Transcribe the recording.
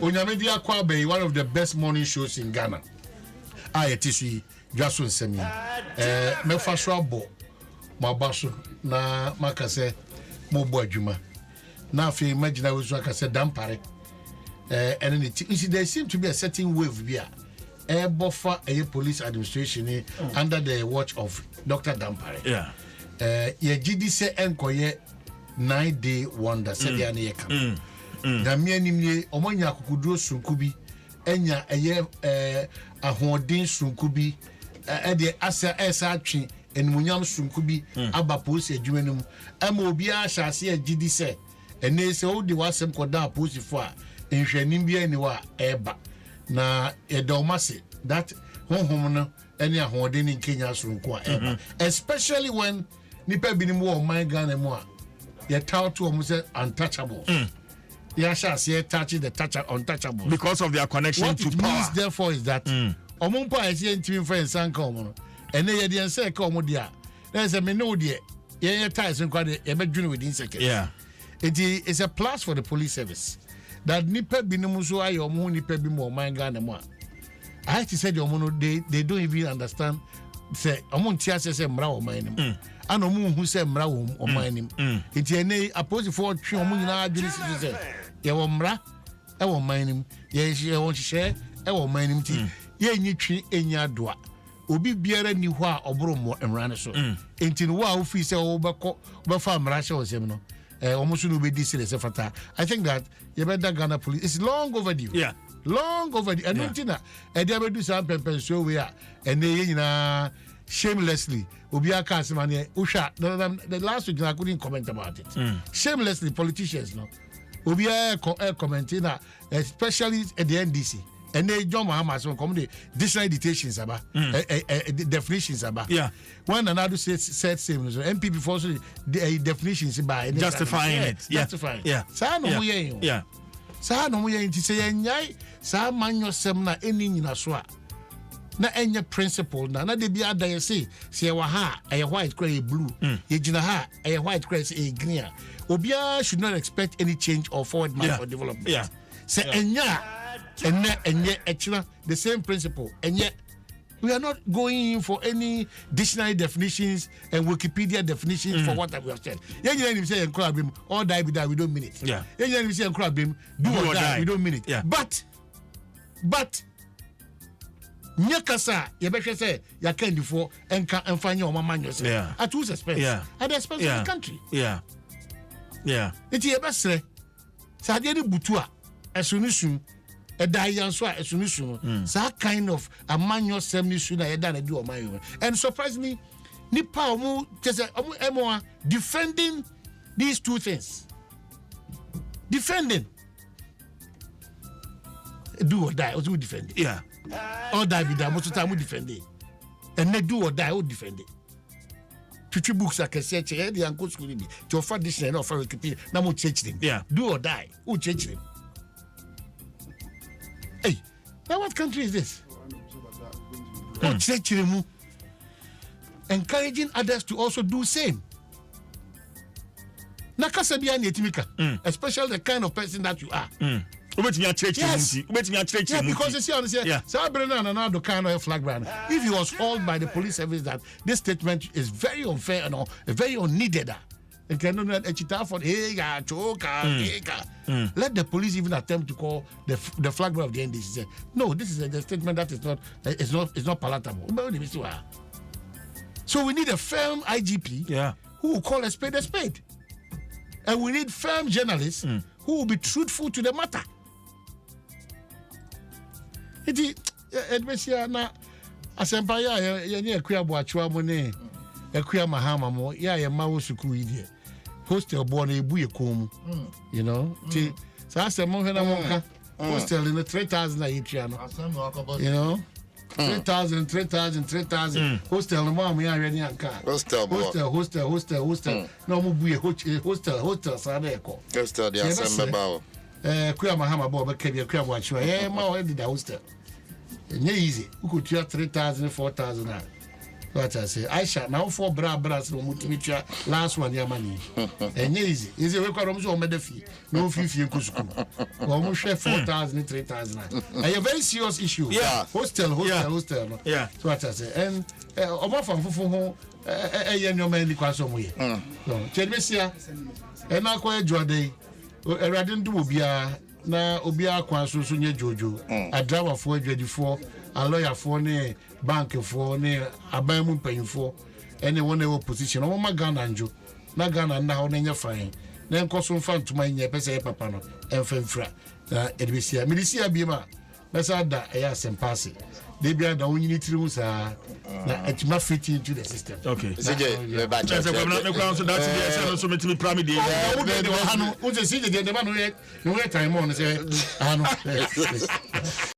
Onyame di akwa be one of the best morning shows in Ghana. Ayetisi DwasoNsem. Me fa so abo mabaso na makase mo bo adwuma. Na afi imagine we so akase dampare. And there seems to be a certain wave here. Buffer a police administration under the watch of Dr. Dampare. Yeah. Ye GDC enkoye 9-day wonder said ya ne yeka. Na me animye omanya akukuduro sunkubi enya ahoden sunkubi de asa atwe enmunyam sunkubi aba police adwumanum ama obi a hyase ya GDC ene se odi wasem koda police fo a nhwanim bia ni wa eba na edomase that honhom no any ahoden in Kenya sunku a eba especially when nipa binim wo man Ghana mu a ye tout to almost untouchable. Yasha say touch the untouchable because of their connection what to it power. Means, therefore is that omumpa ese ntimi friend sanka omo ene ye de ense ka omo dia na say me no de ye ties nkwa de ye medwune within seconds. Yeah, it is a plus for the police service that nipa binum so ayo omo nipa bi mo man Ghana mo a I have to say the omo no they don't even understand say omo ntia say mra o man nim ana omo hu say mra o man nim it ene opposite for twe omo nyina adwiri say ye wo mra e wo man nim ye won hye e wo man nim ti ye nyi twi enya doa obi biara ni ho a oboro mo mra ne so enti no wa ofi say wo fa mra hye wo sem no almost no be this fata. I think that you better Ghana police it's long overdue. Yeah. Long overdue. And nothing and they do some pen so we are and they shamelessly Obia Kasimane Usha the last week I couldn't comment about it. Shamelessly politicians no Obia commenting especially at the NDC. And they John Muhammad so come the dictionary dictations about definitions about. Yeah. One another said same so MPP force the definitions by justifying it. Justifying. Yeah. Sa no mo yen. Yeah. Sa no mo yen ti say nyai sa manyosem na eni nyina so a na enye principle na de bi ada say wa ha e white cray blue ye gina ha e white cray e green. Obia should not expect any change or forward march for development. Yeah. Say enya and the same principle and yet we are not going in for any dictionary definitions and Wikipedia definitions for what we have said. You say all die we don't mean it. Yeah. You say do or die we don't mean it. Yeah. But nyakasa you better say you can do for and find your mama yourself. Yeah. At whose expense? Yeah. At the expense of the country. Yeah. Yeah. It's your best say Sadie Butua Esunusun so that kind of a manual assembly soon I done do on my own. And surprisingly, Nipa just defending these two things. Defending. Do or die, also defend it. Yeah. Or die be done, most of the time we defend it. And they do or die, we defend it. Two books I can say, the uncle school me to offer this and offer Wikipedia. Now we change them. Yeah. Do or die, who change them? Hey, now what country is this? Encouraging others to also do same. Especially the kind of person that you are. Yes. Yeah, because you see, kind of flag brand. If he was called by the police service that this statement is very unfair and very unneeded. Let the police even attempt to call the flag bearer of the NDC. Say, no, this is a statement that is not palatable. So we need a firm IGP who will call a spade, and we need firm journalists who will be truthful to the matter. Hostel born a buye kum, you know. So I said, hostel in the 3,000 you know. 3,000. Hostel, the mom, yeah, ready and car. Hostel. No more buye hostel, Sadeko. Hostel, the assembly bow. Queer Mahama Bob, Kevin, Crab watch, yeah, more did the hostel. Easy. Who could you 3,000, 4,000? What I say, Aisha, now for bras, no mutual last one, your money. And easy. Is it required of Medefi? No fee in Kusuku. Almost share 4,000, 3,000. A very serious issue. Yeah. Hostel. Yeah. So what I say. And over from home, a young man, the class of way. No, Chedesia, and I quite draw day. I didn't do Obia, na Obia Quasu Sunya Jojo, a driver for 24, a lawyer for ne. Bank for ne abamu paying for anyone ever position o ma Ghana njo na Ghana na ho na fine na enkoso mfa ntuma nya pese papa no emfemfra na edibisia medisia biema besa da eya sempase de bia da wonyini tiri sa na etima fit into the system. Okay CJ le ba check na kwa so that be so metimi pyramid dey de hanu o se CJ de ba no ye time on say hanu